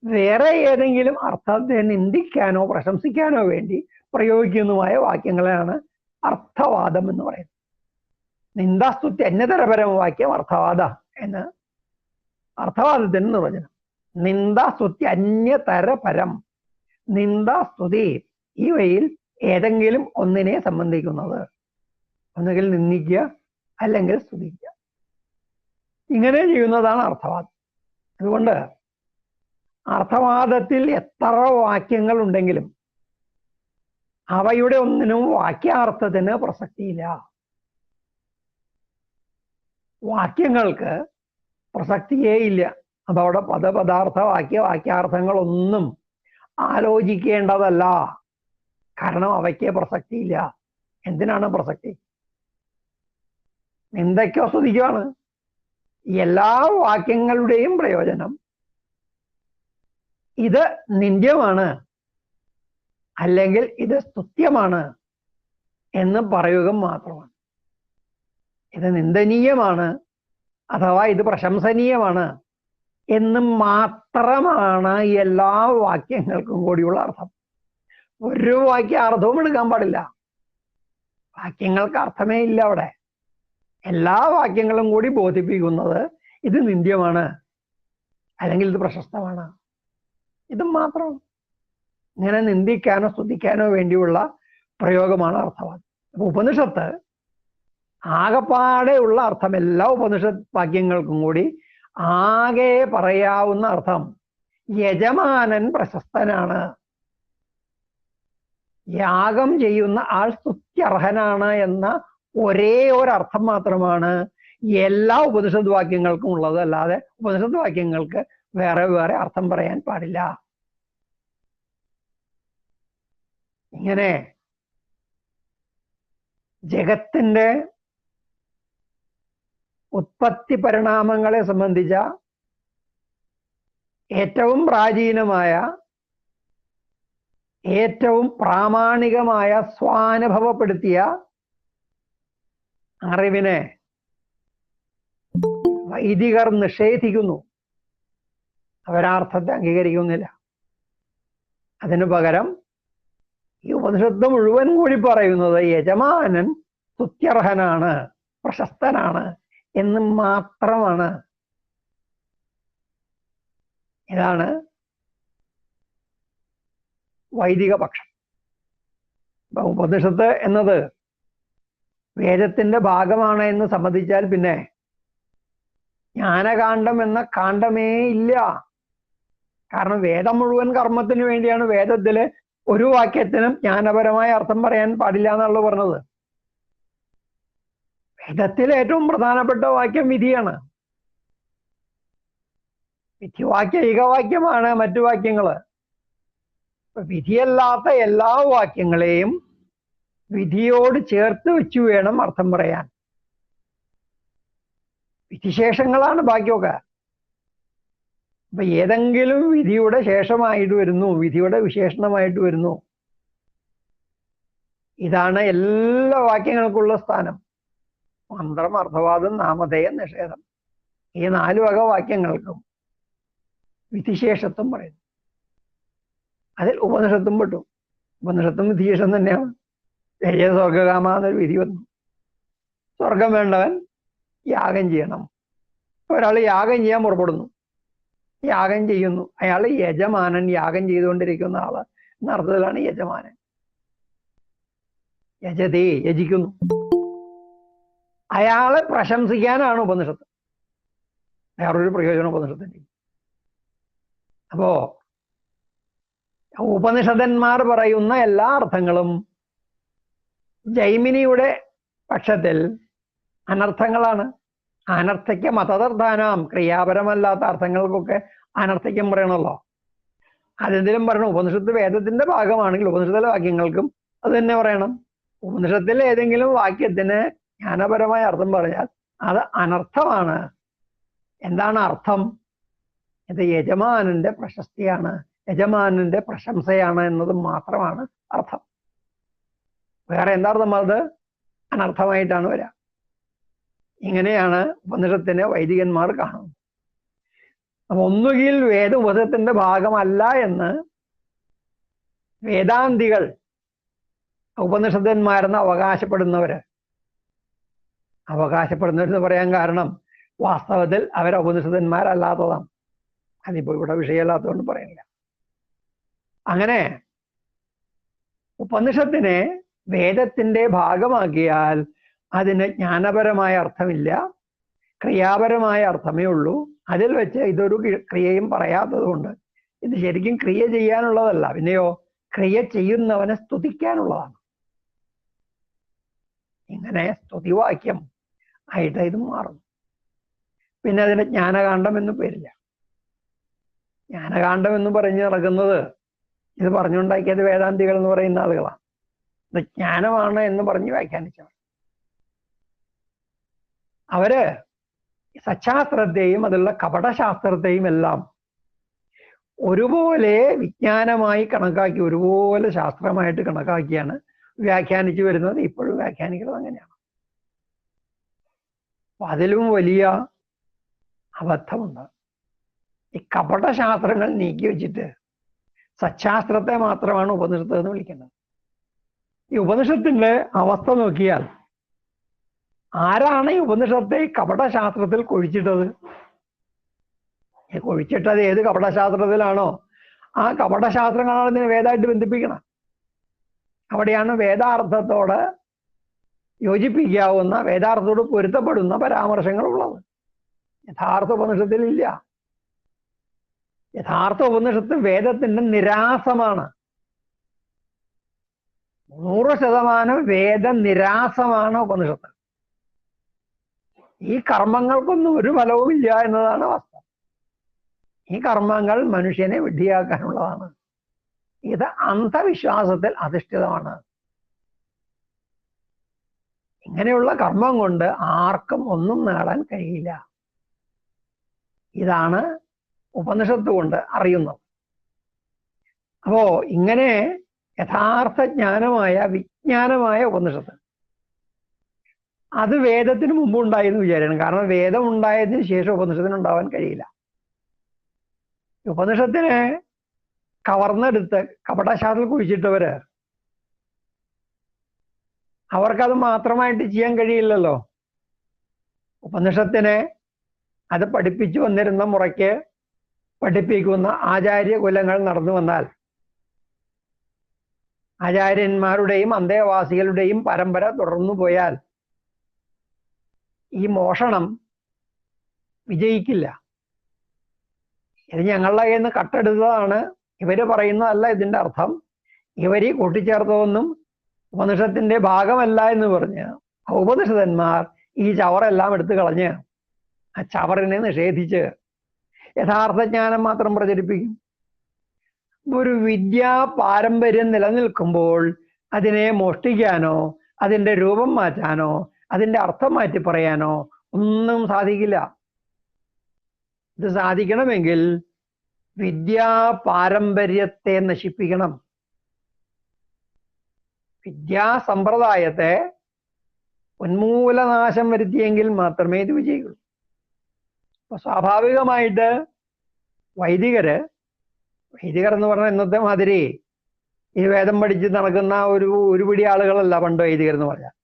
വേറെ ഏതെങ്കിലും അർത്ഥത്തെ നിന്ദിക്കാനോ പ്രശംസിക്കാനോ വേണ്ടി പ്രയോഗിക്കുന്നതുമായ വാക്യങ്ങളാണ് അർത്ഥവാദം എന്ന് പറയുന്നത്. നിന്ദാസ്തുതി അന്യതരപരമ വാക്യം അർത്ഥവാദ എന്ന് അർത്ഥവാദത്തിന് നിർവചനം. നിന്ദാസ്തുതി അന്യതരപരം, നിന്ദാസ്തുതി ഇവയിൽ ഏതെങ്കിലും ഒന്നിനെ സംബന്ധിക്കുന്നത്, ഒന്നുകിൽ നിന്ദിക്കുക അല്ലെങ്കിൽ സ്തുതിക്കുക, ഇങ്ങനെ ചെയ്യുന്നതാണ് അർത്ഥവാദം. അതുകൊണ്ട് അർത്ഥവാദത്തിൽ എത്ര വാക്യങ്ങൾ ഉണ്ടെങ്കിലും അവയുടെ ഒന്നിനും വാക്യാർത്ഥത്തിന് പ്രസക്തിയില്ല. വാക്യങ്ങൾക്ക് പ്രസക്തിയേ ഇല്ല. അതവിടെ പദപദാർത്ഥ വാക്യാർത്ഥങ്ങളൊന്നും ആലോചിക്കേണ്ടതല്ല. കാരണം അവയ്ക്ക് പ്രസക്തിയില്ല. എന്തിനാണ് പ്രസക്തി? നിന്ദയ്ക്കോ സ്തുതിക്കുവാണ്. എല്ലാ വാക്യങ്ങളുടെയും പ്രയോജനം ഇത് നിന്ദ്യമാണ് അല്ലെങ്കിൽ ഇത് സ്തുത്യമാണ് എന്ന് പറയുക മാത്രമാണ്. ഇത് നിന്ദനീയമാണ് അഥവാ ഇത് പ്രശംസനീയമാണ് എന്ന് മാത്രമാണ് എല്ലാ വാക്യങ്ങൾക്കും കൂടിയുള്ള അർത്ഥം. ഒരു വാക്യാർത്ഥവും എടുക്കാൻ പാടില്ല. വാക്യങ്ങൾക്ക് അർത്ഥമേ ഇല്ല അവിടെ. എല്ലാ വാക്യങ്ങളും കൂടി ബോധിപ്പിക്കുന്നത് ഇത് നിന്ദ്യമാണ് അല്ലെങ്കിൽ ഇത് പ്രശസ്തമാണ്, ഇത് മാത്രം. ഇങ്ങനെ നിന്ദിക്കാനോ സ്തുതിക്കാനോ വേണ്ടിയുള്ള പ്രയോഗമാണ് അർത്ഥവാദം. അപ്പൊ ഉപനിഷത്ത് ആകപ്പാടെ ഉള്ള അർത്ഥം, എല്ലാ ഉപനിഷത്ത് വാക്യങ്ങൾക്കും കൂടി ആകെ പറയാവുന്ന അർത്ഥം യജമാനൻ പ്രശസ്തനാണ്, യാഗം ചെയ്യുന്ന ആൾ സ്തുത്യർഹനാണ് എന്ന ഒരേ ഒരർത്ഥം മാത്രമാണ് എല്ലാ ഉപനിഷത്ത് വാക്യങ്ങൾക്കും ഉള്ളത്. അല്ലാതെ ഉപനിഷത്ത് വാക്യങ്ങൾക്ക് വേറെ വേറെ അർത്ഥം പറയാൻ പാടില്ല. ഇങ്ങനെ ജഗത്തിന്റെ ഉത്പത്തി പരിണാമങ്ങളെ സംബന്ധിച്ച ഏറ്റവും പ്രാചീനമായ, ഏറ്റവും പ്രാമാണികമായ സ്വാനുഭവപ്പെടുത്തിയ അറിവിനെ വൈദികർ നിഷേധിക്കുന്നു. അവരാർത്ഥത്തെ അംഗീകരിക്കുന്നില്ല. അതിനു പകരം ഈ ഉപനിഷത്ത് മുഴുവൻ കൂടി പറയുന്നത് യജമാനൻ സ്തുത്യർഹനാണ്, പ്രശസ്തനാണ് എന്ന് മാത്രമാണ്. ഇതാണ് വൈദിക പക്ഷം. ഉപനിഷത്ത് എന്നത് വേദത്തിന്റെ ഭാഗമാണ് എന്ന് സമ്മതിച്ചാൽ പിന്നെ ജ്ഞാനകാന്ഡം എന്ന കാണ്ഡമേ ഇല്ല. കാരണം വേദം മുഴുവൻ കർമ്മത്തിന് വേണ്ടിയാണ്. വേദത്തില് ഒരു വാക്യത്തിനും ജ്ഞാനപരമായ അർത്ഥം പറയാൻ പാടില്ല എന്നുള്ളത് പറഞ്ഞത്. വേദത്തിൽ ഏറ്റവും പ്രധാനപ്പെട്ട വാക്യം വിധിയാണ്. വിധിവാക്യ ഏകവാക്യമാണ് മറ്റു വാക്യങ്ങള്. വിധിയല്ലാത്ത എല്ലാ വാക്യങ്ങളെയും വിധിയോട് ചേർത്ത് വെച്ച് വേണം അർത്ഥം പറയാൻ. വിധിശേഷങ്ങളാണ് ബാക്കിയൊക്കെ. അപ്പൊ ഏതെങ്കിലും വിധിയുടെ ശേഷമായിട്ട് വരുന്നു, വിധിയുടെ വിശേഷണമായിട്ട് വരുന്നു. ഇതാണ് എല്ലാ വാക്യങ്ങൾക്കുള്ള സ്ഥാനം. മന്ത്രം, അർത്ഥവാദം, നാമധേയം, നിഷേധം, ഈ 4 വക വാക്യങ്ങൾക്കും വിധിശേഷത്വം പറയുന്നു. അതിൽ ഉപനിഷത്തും പെട്ടു. ഉപനിഷത്തും വിധിശേഷം തന്നെയാണ്. ജയ സ്വർഗകാമ എന്നൊരു വിധി വന്നു. സ്വർഗം വേണ്ടവൻ യാഗം ചെയ്യണം. ഒരാൾ യാഗം ചെയ്യാൻ പുറപ്പെടുന്നു, യാഗം ചെയ്യുന്നു. അയാൾ യജമാനൻ, യാഗം ചെയ്തുകൊണ്ടിരിക്കുന്ന ആള് എന്ന അർത്ഥത്തിലാണ് യജമാനൻ. യജതേ, യജിക്കുന്നു. അയാളെ പ്രശംസിക്കാനാണ് ഉപനിഷത്ത്. വേറൊരു പ്രയോജനം ഉപനിഷത്തിന്റെ. അപ്പോ ഉപനിഷദന്മാർ പറയുന്ന എല്ലാ അർത്ഥങ്ങളും ജൈമിനിയുടെ പക്ഷത്തിൽ അനർത്ഥങ്ങളാണ്. അനർത്ഥയ്ക്ക് മതദർത്ഥാനാം, ക്രിയാപരമല്ലാത്ത അർത്ഥങ്ങൾക്കൊക്കെ അനർത്ഥയ്ക്കും പറയണല്ലോ. അതെന്തിനും പറയണം. ഉപനിഷത്ത് വേദത്തിന്റെ ഭാഗമാണെങ്കിൽ ഉപനിഷത്തിലെ വാക്യങ്ങൾക്കും അത് തന്നെ പറയണം. ഉപനിഷത്തിൽ ഏതെങ്കിലും വാക്യത്തിന് ജ്ഞാനപരമായ അർത്ഥം പറഞ്ഞാൽ അത് അനർത്ഥമാണ്. എന്താണ് അർത്ഥം? ഇത് യജമാനന്റെ പ്രശസ്തിയാണ്, യജമാനന്റെ പ്രശംസയാണ് എന്നത് മാത്രമാണ് അർത്ഥം. വേറെ എന്താർത്ഥം? അത് അനർത്ഥമായിട്ടാണ് വരിക. ഇങ്ങനെയാണ് ഉപനിഷത്തിനെ വൈദികന്മാർ കാണുന്നത്. അപ്പൊ ഒന്നുകിൽ വേദം ഉപനിഷത്തിന്റെ ഭാഗമല്ല എന്ന് വേദാന്തികൾ ഉപനിഷത്തന്മാരെന്ന് അവകാശപ്പെടുന്നവരെന്ന് പറയാൻ കാരണം വാസ്തവത്തിൽ അവർ ഉപനിഷത്തന്മാരല്ലാത്തതാണ്. അതിപ്പോ ഇവിടെ വിഷയമല്ലാത്തതുകൊണ്ട് പറയുന്നില്ല. അങ്ങനെ ഉപനിഷത്തിനെ വേദത്തിന്റെ ഭാഗമാക്കിയാൽ അതിന് ജ്ഞാനപരമായ അർത്ഥമില്ല, ക്രിയാപരമായ അർത്ഥമേ ഉള്ളൂ. അതിൽ വെച്ച് ഇതൊരു ക്രിയയും പറയാത്തത് കൊണ്ട് ഇത് ശരിക്കും ക്രിയ ചെയ്യാനുള്ളതല്ല, പിന്നെയോ ക്രിയ ചെയ്യുന്നവനെ സ്തുതിക്കാനുള്ളതാണ്. ഇങ്ങനെ സ്തുതിവാക്യം ആയിട്ട് ഇത് മാറും. പിന്നെ അതിന് ജ്ഞാനകാന്ഡം എന്ന് പേരില്ല. ജ്ഞാനകാന്ഡം എന്ന് പറഞ്ഞ് നടക്കുന്നത് ഇത് പറഞ്ഞുണ്ടാക്കിയത് വേദാന്തികൾ എന്ന് പറയുന്ന ആളുകളാണ്. ഇത് ജ്ഞാനമാണ് എന്ന് പറഞ്ഞ് വ്യാഖ്യാനിച്ചവർ. അവര് സശാസ്ത്രത്തെയും അതിലുള്ള കപടശാസ്ത്രത്തെയും എല്ലാം ഒരുപോലെ വിജ്ഞാനമായി കണക്കാക്കി, ഒരുപോലെ ശാസ്ത്രമായിട്ട് കണക്കാക്കിയാണ് വ്യാഖ്യാനിച്ചു വരുന്നത്. ഇപ്പോഴും വ്യാഖ്യാനിക്കുന്നത് അങ്ങനെയാണ്. അപ്പൊ അതിലും വലിയ അബദ്ധമുണ്ട്. ഈ കപടശാസ്ത്രങ്ങൾ നീക്കി വെച്ചിട്ട് സശാസ്ത്രത്തെ മാത്രമാണ് ഉപനിഷത്ത് എന്ന് വിളിക്കുന്നത്. ഈ ഉപനിഷത്തിന്റെ അവസ്ഥ നോക്കിയാൽ ആരാണ് ഈ ഉപനിഷത്തെ കപടശാസ്ത്രത്തിൽ കൊഴിച്ചിട്ടത്? കൊഴിച്ചിട്ടത് ഏത് കപടശാസ്ത്രത്തിലാണോ ആ കപടശാസ്ത്രങ്ങളാണ് ഇതിനെ വേദമായിട്ട് ബന്ധിപ്പിക്കണം. അവിടെയാണ് വേദാർത്ഥത്തോട് യോജിപ്പിക്കാവുന്ന, വേദാർത്ഥത്തോട് പൊരുത്തപ്പെടുന്ന പരാമർശങ്ങൾ ഉള്ളത്. യഥാർത്ഥ ഉപനിഷത്തിലില്ല. യഥാർത്ഥ ഉപനിഷത്ത് വേദത്തിന്റെ നിരാസമാണ്. 100% വേദ നിരാസമാണ് ഉപനിഷത്ത്. ഈ കർമ്മങ്ങൾക്കൊന്നും ഒരു ഫലവുമില്ല എന്നതാണ് വാസ്തവം. ഈ കർമ്മങ്ങൾ മനുഷ്യനെ വിഡ്ഢിയാക്കാനുള്ളതാണ്. ഇത് അന്ധവിശ്വാസത്തിൽ അധിഷ്ഠിതമാണ്. ഇങ്ങനെയുള്ള കർമ്മം കൊണ്ട് ആർക്കും ഒന്നും നേടാൻ കഴിയില്ല. ഇതാണ് ഉപനിഷത്ത് കൊണ്ട് അറിയുന്നത്. അപ്പോ ഇങ്ങനെ യഥാർത്ഥ ജ്ഞാനമായ വിജ്ഞാനമായ ഉപനിഷത്ത് അത് വേദത്തിന് മുമ്പ് ഉണ്ടായെന്ന് വിചാരിക്കണം. കാരണം വേദം ഉണ്ടായതിന് ശേഷം ഉപനിഷത്തിന് ഉണ്ടാവാൻ കഴിയില്ല. ഉപനിഷത്തിനെ കവർന്നെടുത്ത് കപടശാസ്ത്രത്തിൽ കുഴിച്ചിട്ടവര് അവർക്കത് മാത്രമായിട്ട് ചെയ്യാൻ കഴിയില്ലല്ലോ. ഉപനിഷത്തിനെ അത് പഠിപ്പിച്ചു വന്നിരുന്ന മുറയ്ക്ക് പഠിപ്പിക്കുന്ന ആചാര്യ കുലങ്ങൾ നടന്നു വന്നാൽ ആചാര്യന്മാരുടെയും അന്തേവാസികളുടെയും പരമ്പര തുടർന്നു പോയാൽ ഈ മോഷണം വിജയിക്കില്ല. ഇത് ഞങ്ങളുടെ കയ്യിൽ നിന്ന് കട്ടെടുത്തതാണ്, ഇവര് പറയുന്നതല്ല ഇതിൻ്റെ അർത്ഥം, ഇവര് കൂട്ടിച്ചേർത്തതൊന്നും ഉപനിഷത്തിന്റെ ഭാഗമല്ല എന്ന് പറഞ്ഞ് ഉപനിഷതന്മാർ ഈ ചവറെല്ലാം എടുത്തു കളഞ്ഞ് ആ ചവറിനെ നിഷേധിച്ച് യഥാർത്ഥ ജ്ഞാനം മാത്രം പ്രചരിപ്പിക്കും. ഒരു വിദ്യാ പാരമ്പര്യം നിലനിൽക്കുമ്പോൾ അതിനെ മോഷ്ടിക്കാനോ അതിൻ്റെ രൂപം മാറ്റാനോ അതിൻ്റെ അർത്ഥം മാറ്റി പറയാനോ ഒന്നും സാധിക്കില്ല. ഇത് സാധിക്കണമെങ്കിൽ വിദ്യാ പാരമ്പര്യത്തെ നശിപ്പിക്കണം. വിദ്യാസമ്പ്രദായത്തെ ഉന്മൂലനാശം വരുത്തിയെങ്കിൽ മാത്രമേ ഇത് വിജയിക്കുള്ളൂ. അപ്പൊ സ്വാഭാവികമായിട്ട് വൈദികർ എന്ന് പറഞ്ഞാൽ ഇന്നത്തെ മാതിരി ഈ വേദം പഠിച്ച് നടക്കുന്ന ഒരു പിടി ആളുകളല്ല പണ്ട് വൈദികർ എന്ന് പറഞ്ഞാൽ.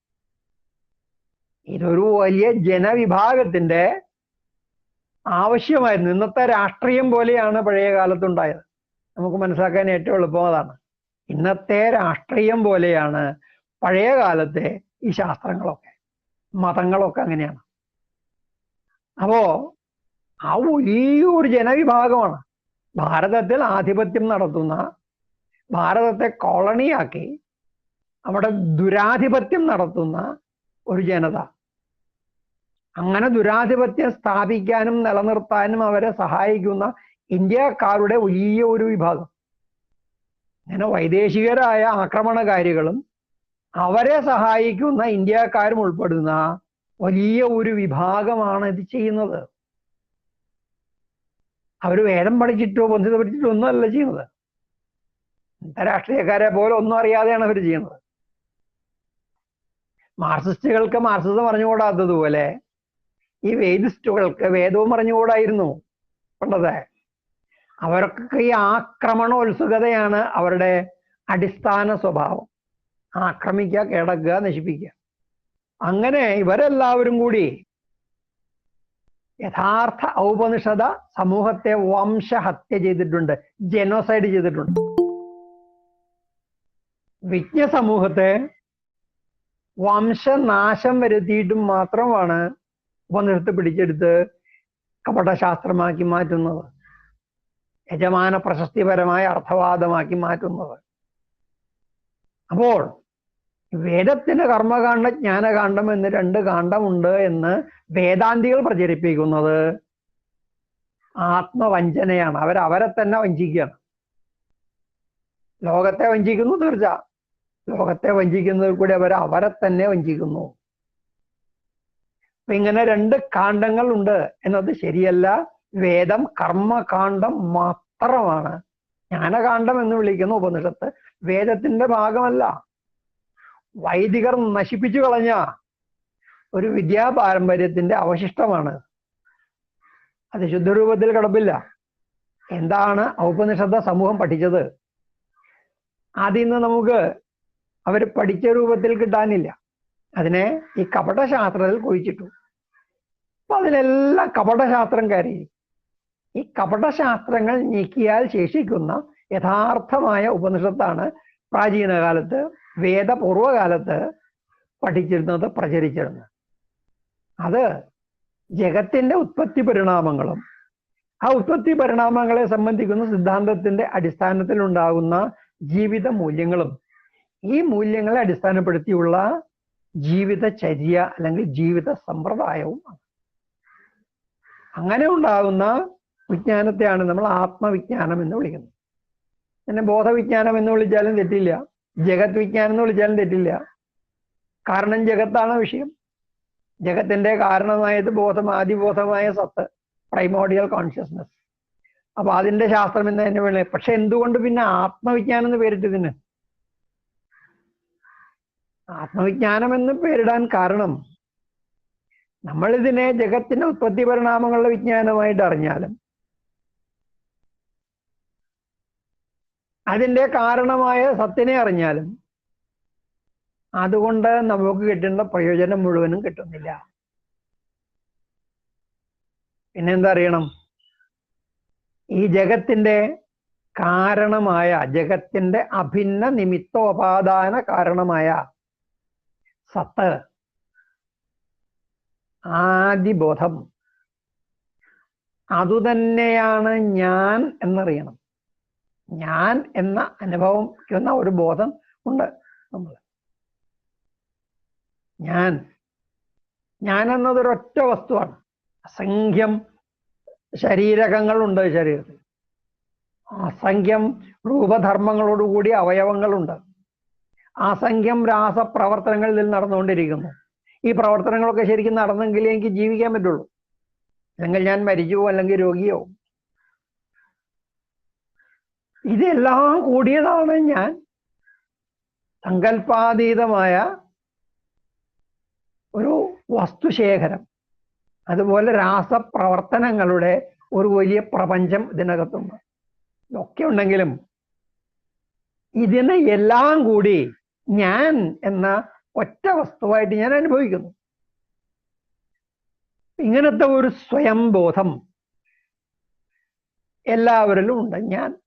ഇതൊരു വലിയ ജനവിഭാഗത്തിന്റെ ആവശ്യമായിരുന്നു. ഇന്നത്തെ രാഷ്ട്രീയം പോലെയാണ് പഴയ കാലത്തുണ്ടായത്. നമുക്ക് മനസ്സിലാക്കാൻ ഏറ്റവും എളുപ്പം അതാണ്. ഇന്നത്തെ രാഷ്ട്രീയം പോലെയാണ് പഴയ കാലത്തെ ഈ ശാസ്ത്രങ്ങളൊക്കെ, മതങ്ങളൊക്കെ അങ്ങനെയാണ്. അപ്പോ ആ വലിയൊരു ജനവിഭാഗമാണ് ഭാരതത്തിൽ ആധിപത്യം നടത്തുന്ന, ഭാരതത്തെ കോളണിയാക്കി അവിടെ ദുരാധിപത്യം നടത്തുന്ന ഒരു ജനത. അങ്ങനെ ദുരാധിപത്യം സ്ഥാപിക്കാനും നിലനിർത്താനും അവരെ സഹായിക്കുന്ന ഇന്ത്യക്കാരുടെ വലിയ ഒരു വിഭാഗം. അങ്ങനെ വൈദേശികരായ ആക്രമണകാരികളും അവരെ സഹായിക്കുന്ന ഇന്ത്യക്കാരും ഉൾപ്പെടുന്ന വലിയ ഒരു വിഭാഗമാണ് ഇത് ചെയ്യുന്നത്. അവർ വേദം പഠിച്ചിട്ടോ ബന്ധിത പഠിച്ചിട്ടോ ഒന്നും അല്ല ചെയ്യുന്നത്. രാഷ്ട്രീയക്കാരെ പോലെ ഒന്നും അറിയാതെയാണ് അവർ ചെയ്യുന്നത്. മാർക്സിസ്റ്റുകൾക്ക് മാർക്സിസം അറിഞ്ഞുകൂടാത്തതുപോലെ ഈ വേദിസ്റ്റുകൾക്ക് വേദവും അറിഞ്ഞുകൂടായിരുന്നു പണ്ടത്. അവർക്കൊക്കെ ഈ ആക്രമണോത്സുകതയാണ് അവരുടെ അടിസ്ഥാന സ്വഭാവം. ആക്രമിക്കുക, കീഴടക്കുക, നശിപ്പിക്കുക. അങ്ങനെ ഇവരെല്ലാവരും കൂടി യഥാർത്ഥ ഔപനിഷദ സമൂഹത്തെ വംശഹത്യ ചെയ്തിട്ടുണ്ട്, ജനോസൈഡ് ചെയ്തിട്ടുണ്ട്. വിജ്ഞ സമൂഹത്തെ വംശനാശം വരുത്തിയിട്ടും മാത്രമാണ് ഉപനിഷത്ത് പിടിച്ചെടുത്ത് കപടശാസ്ത്രമാക്കി മാറ്റുന്നത്, യജമാന പ്രശസ്തിപരമായ അർത്ഥവാദമാക്കി മാറ്റുന്നത്. അപ്പോൾ വേദത്തിന് കർമ്മകാണ്ഡം ജ്ഞാനകാന്ഡം എന്ന് രണ്ട് കാണ്ഡമുണ്ട് എന്ന് വേദാന്തികൾ പ്രചരിപ്പിക്കുന്നത് ആത്മവഞ്ചനയാണ്. അവരെ തന്നെ വഞ്ചിക്കുകയാണ്. ലോകത്തെ വഞ്ചിക്കുന്നു തീർച്ച. ലോകത്തെ വഞ്ചിക്കുന്നതിൽ കൂടി അവരെ തന്നെ വഞ്ചിക്കുന്നു. അപ്പൊ ഇങ്ങനെ രണ്ട് കാണ്ഡങ്ങൾ ഉണ്ട് എന്നത് ശരിയല്ല. വേദം കർമ്മകാന്ഡം മാത്രമാണ്. ജ്ഞാനകാന്ഡം എന്ന് വിളിക്കുന്ന ഉപനിഷത്ത് വേദത്തിന്റെ ഭാഗമല്ല. വൈദികർ നശിപ്പിച്ചു കളഞ്ഞ ഒരു വിദ്യാപാരമ്പര്യത്തിന്റെ അവശിഷ്ടമാണ്. അത് ശുദ്ധരൂപത്തിൽ കിടപ്പില്ല. എന്താണ് ഔപനിഷത്ത് സമൂഹം പഠിച്ചത്? അതിന്ന് നമുക്ക് അവർ പഠിച്ച രൂപത്തിൽ കിട്ടാനില്ല. അതിനെ ഈ കപടശാസ്ത്രത്തിൽ കുഴിച്ചിട്ടു. അപ്പൊ അതിലെല്ലാം കപടശാസ്ത്രം കയറി. ഈ കപടശാസ്ത്രങ്ങൾ നീക്കിയാൽ ശേഷിക്കുന്ന യഥാർത്ഥമായ ഉപനിഷത്താണ് പ്രാചീന കാലത്ത് വേദപൂർവകാലത്ത് പഠിച്ചിരുന്നത്, പ്രചരിച്ചിരുന്നത്. അത് ജഗത്തിന്റെ ഉത്പത്തി പരിണാമങ്ങളും ആ ഉത്പത്തി പരിണാമങ്ങളെ സംബന്ധിക്കുന്ന സിദ്ധാന്തത്തിന്റെ അടിസ്ഥാനത്തിൽ ഉണ്ടാകുന്ന ജീവിത മൂല്യങ്ങളും ഈ മൂല്യങ്ങളെ അടിസ്ഥാനപ്പെടുത്തിയുള്ള ജീവിതചര്യ അല്ലെങ്കിൽ ജീവിത സമ്പ്രദായവുമാണ്. അങ്ങനെ ഉണ്ടാകുന്ന വിജ്ഞാനത്തെയാണ് നമ്മൾ ആത്മവിജ്ഞാനം എന്ന് വിളിക്കുന്നത്. പിന്നെ ബോധവിജ്ഞാനം എന്ന് വിളിച്ചാലും തെറ്റില്ല, ജഗത് വിജ്ഞാനം എന്ന് വിളിച്ചാലും തെറ്റില്ല. കാരണം ജഗത്താണ് വിഷയം. ജഗത്തിന്റെ കാരണമായത് ബോധം, ആദിബോധമായ സത്ത്, പ്രൈമോഡിയൽ കോൺഷ്യസ്നസ്. അപ്പൊ അതിന്റെ ശാസ്ത്രം എന്ന് തന്നെ വേണേ. പക്ഷെ എന്തുകൊണ്ട് പിന്നെ ആത്മവിജ്ഞാനം എന്ന് പേരിട്ടതിന്? ആത്മവിജ്ഞാനം എന്ന് പേരിടാൻ കാരണം നമ്മളിതിനെ ജഗത്തിന്റെ ഉത്പത്തി പരിണാമങ്ങളുടെ വിജ്ഞാനമായിട്ട് അറിഞ്ഞാലും അതിന്റെ കാരണമായ സത്തിനെ അറിഞ്ഞാലും അതുകൊണ്ട് നമുക്ക് കിട്ടേണ്ട പ്രയോജനം മുഴുവനും കിട്ടുന്നില്ല. പിന്നെന്താ അറിയണം? ഈ ജഗത്തിന്റെ കാരണമായ, ജഗത്തിന്റെ അഭിന്ന നിമിത്തോപാദാന കാരണമായ സത്ത്, ആദിബോധം, അതുതന്നെയാണ് ഞാൻ എന്നറിയണം. ഞാൻ എന്ന അനുഭവിക്കുന്ന ഒരു ബോധം ഉണ്ട് നമ്മൾ. ഞാൻ എന്നതൊരൊറ്റ വസ്തുവാണ്. അസംഖ്യം ശരീരകങ്ങളുണ്ട് ശരീരത്തിൽ. അസംഖ്യം രൂപധർമ്മങ്ങളോടുകൂടി അവയവങ്ങളുണ്ട്. അസംഖ്യം രാസപ്രവർത്തനങ്ങൾ ഇതിൽ നടന്നുകൊണ്ടിരിക്കുന്നു. ഈ പ്രവർത്തനങ്ങളൊക്കെ ശരിക്കും നടന്നെങ്കിലേ എനിക്ക് ജീവിക്കാൻ പറ്റുള്ളൂ. അല്ലെങ്കിൽ ഞാൻ മരിച്ചുവോ അല്ലെങ്കിൽ രോഗിയോ. ഇതെല്ലാം കൂടിയതാണ് ഞാൻ. സങ്കല്പാതീതമായ ഒരു വസ്തുശേഖരം. അതുപോലെ രാസപ്രവർത്തനങ്ങളുടെ ഒരു വലിയ പ്രപഞ്ചം ഇതിനകത്തുണ്ട്. ഇതൊക്കെ ഉണ്ടെങ്കിലും ഇതിനെ എല്ലാം കൂടി ഞാൻ എന്ന ഒറ്റ വസ്തുവായിട്ട് ഞാൻ അനുഭവിക്കുന്നു. ഇങ്ങനത്തെ ഒരു സ്വയം ബോധം എല്ലാവരിലും ഉണ്ട്. ഞാൻ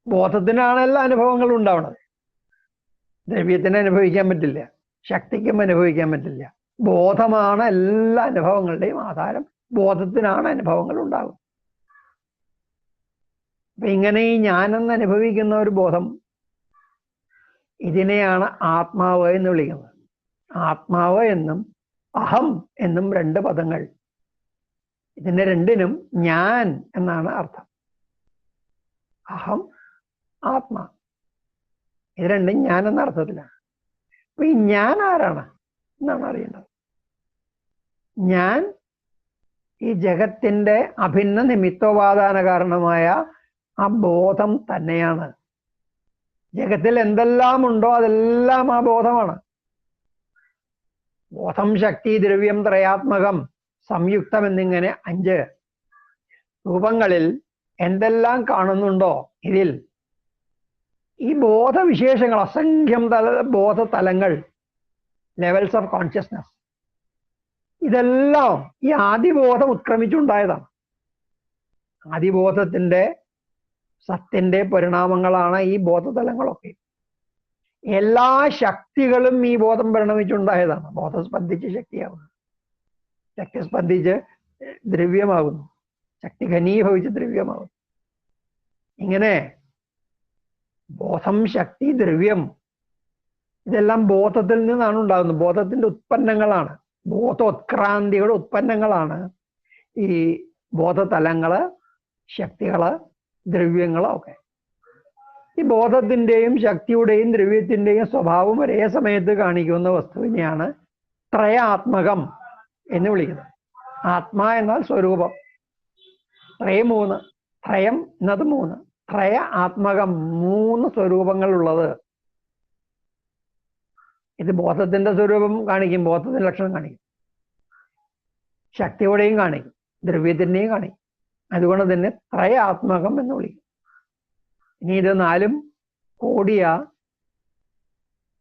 ബോധത്തിനാണ് എല്ലാ അനുഭവങ്ങളും ഉണ്ടാവുന്നത്. ദ്രവ്യത്തിന് അനുഭവിക്കാൻ പറ്റില്ല, ശക്തിക്കും അനുഭവിക്കാൻ പറ്റില്ല. ബോധമാണ് എല്ലാ അനുഭവങ്ങളുടെയും ആധാരം. ബോധത്തിനാണ് അനുഭവങ്ങൾ ഉണ്ടാകുന്നത്. അപ്പൊ ഇങ്ങനെ ഈ ഞാനെന്ന് അനുഭവിക്കുന്ന ഒരു ബോധം, ഇതിനെയാണ് ആത്മാവ് എന്ന് വിളിക്കുന്നത്. ആത്മാവ് എന്നും അഹം എന്നും രണ്ട് പദങ്ങൾ. ഇതിന്റെ രണ്ടിനും ഞാൻ എന്നാണ് അർത്ഥം. അഹം, ആത്മ, ഇത് രണ്ടും ഞാൻ എന്ന അർത്ഥത്തിലാണ്. അപ്പൊ ഈ ഞാൻ ആരാണ് എന്നാണ് അറിയേണ്ടത്. ഞാൻ ഈ ജഗത്തിന്റെ അഭിന്ന നിമിത്തോപാദാന കാരണമായ ആ ബോധം തന്നെയാണ്. ജഗത്തിൽ എന്തെല്ലാം ഉണ്ടോ അതെല്ലാം ആ ബോധമാണ്. ബോധം, ശക്തി, ദ്രവ്യം, ത്രയാത്മകം, സംയുക്തം എന്നിങ്ങനെ 5 രൂപങ്ങളിൽ എന്തെല്ലാം കാണുന്നുണ്ടോ ഇതിൽ ഈ ബോധവിശേഷങ്ങൾ, അസംഖ്യം ബോധതലങ്ങൾ, ലെവൽസ് ഓഫ് കോൺഷ്യസ്നസ്, ഇതെല്ലാം ഈ ആദിബോധം ഉത്ക്രമിച്ചുണ്ടായതാണ്. ആദിബോധത്തിന്റെ സത്യന്റെ പരിണാമങ്ങളാണ് ഈ ബോധതലങ്ങളൊക്കെ. എല്ലാ ശക്തികളും ഈ ബോധം പരിണമിച്ചുണ്ടായതാണ്. ബോധം സ്പന്ദിച്ച് ശക്തിയാകുന്നു, ശക്തി സ്പന്ദിച്ച് ദ്രവ്യമാകുന്നു, ശക്തി ഘനീഭവിച്ച് ദ്രവ്യമാകുന്നു. ഇങ്ങനെ ബോധം, ശക്തി, ദ്രവ്യം ഇതെല്ലാം ബോധത്തിൽ നിന്നാണ് ഉണ്ടാകുന്നത്. ബോധത്തിന്റെ ഉത്പന്നങ്ങളാണ്, ബോധോത്ക്രാന്തിയുടെ ഉത്പന്നങ്ങളാണ് ഈ ബോധതലങ്ങള്, ശക്തികള്, ദ്രവ്യങ്ങള് ഒക്കെ. ഈ ബോധത്തിന്റെയും ശക്തിയുടെയും ദ്രവ്യത്തിന്റെയും സ്വഭാവം ഒരേ സമയത്ത് കാണിക്കുന്ന വസ്തുവിനെയാണ് ത്രയാത്മകം എന്ന് വിളിക്കുന്നത്. ആത്മാ എന്നാൽ സ്വരൂപം, ത്രയം 3, ത്രയം എന്നത് 3, ത്രയ ആത്മകം 3 സ്വരൂപങ്ങളുള്ളത്. ഇത് ബോധത്തിന്റെ സ്വരൂപം കാണിക്കും, ബോധത്തിന്റെ ലക്ഷണം കാണിക്കും, ശക്തിയുടെയും കാണിക്കും, ദ്രവ്യത്തിന്റെയും കാണിക്കും. അതുകൊണ്ട് തന്നെ ത്രയാത്മകം എന്ന് വിളിക്കും. ഇനി ഇത് 4 കൂടിയ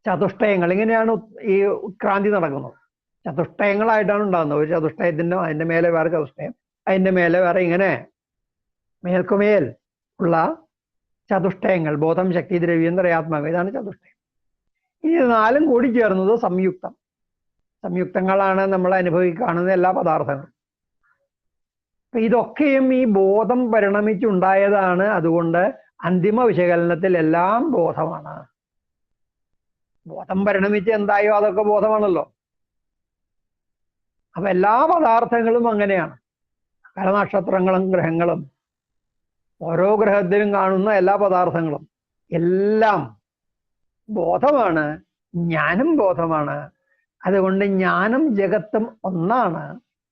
ചതുഷ്ടയങ്ങൾ. ഇങ്ങനെയാണ് ഈ ഉത്ക്രാന്തി നടക്കുന്നത്. ചതുഷ്ടയങ്ങളായിട്ടാണ് ഉണ്ടാകുന്നത്. ഒരു ചതുഷ്ടയത്തിന്റെ അതിന്റെ മേലെ വേറെ ചതുഷ്ടയം, അതിന്റെ മേലെ വേറെ, ഇങ്ങനെ മേൽക്കുമേൽ ഉള്ള ചതുഷ്ടയങ്ങൾ. ബോധം, ശക്തി, ദ്രവ്യം, ത്രയാത്മകം, ഇതാണ് ചതുഷ്ടയം. ഇനി 4 കൂടി ചേർന്നത് സംയുക്തം. സംയുക്തങ്ങളാണ് നമ്മൾ കാണുന്ന എല്ലാ പദാർത്ഥങ്ങളും. അപ്പൊ ഇതൊക്കെയും ഈ ബോധം പരിണമിച്ചുണ്ടായതാണ്. അതുകൊണ്ട് അന്തിമ വിശകലനത്തിൽ എല്ലാം ബോധമാണ്. ബോധം പരിണമിച്ച് എന്തായോ അതൊക്കെ ബോധമാണല്ലോ. അപ്പൊ എല്ലാ പദാർത്ഥങ്ങളും അങ്ങനെയാണ്. പല നക്ഷത്രങ്ങളും ഗ്രഹങ്ങളും ഓരോ ഗ്രഹത്തിലും കാണുന്ന എല്ലാ പദാർത്ഥങ്ങളും എല്ലാം ബോധമാണ്. ജ്ഞാനം ബോധമാണ്. അതുകൊണ്ട് ജ്ഞാനം ജഗത്തും ഒന്നാണ്.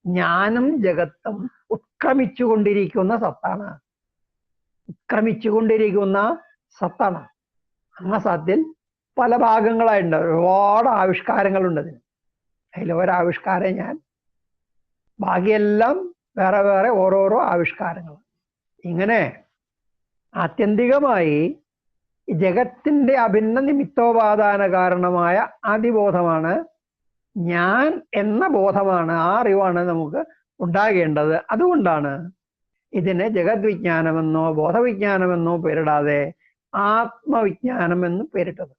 ജ്ഞാനം ജഗത്തും ഉത്ക്രമിച്ചുകൊണ്ടിരിക്കുന്ന സത്താണ്. ഉത്ക്രമിച്ചുകൊണ്ടിരിക്കുന്ന സത്താണ്. ആ സത്തിൽ പല ഭാഗങ്ങളായിട്ടുണ്ട്. ഒരുപാട് ആവിഷ്കാരങ്ങളുണ്ട് അതിന്. അതിൽ ഒരാവിഷ്കാരം ഞാൻ, ബാക്കിയെല്ലാം വേറെ വേറെ ഓരോരോ ആവിഷ്കാരങ്ങൾ. ഇങ്ങനെ ആത്യന്തികമായി ജഗത്തിന്റെ അഭിന്ന നിമിത്തോപാദാന കാരണമായ ആദിബോധമാണ്, ഞാൻ എന്ന ബോധമാണ്, ആ അറിവാണ് നമുക്ക് ഉണ്ടാകേണ്ടത്. അതുകൊണ്ടാണ് ഇതിനെ ജഗത് വിജ്ഞാനമെന്നോ ബോധവിജ്ഞാനമെന്നോ പേരിടാതെ ആത്മവിജ്ഞാനം എന്ന് പേരിട്ടത്.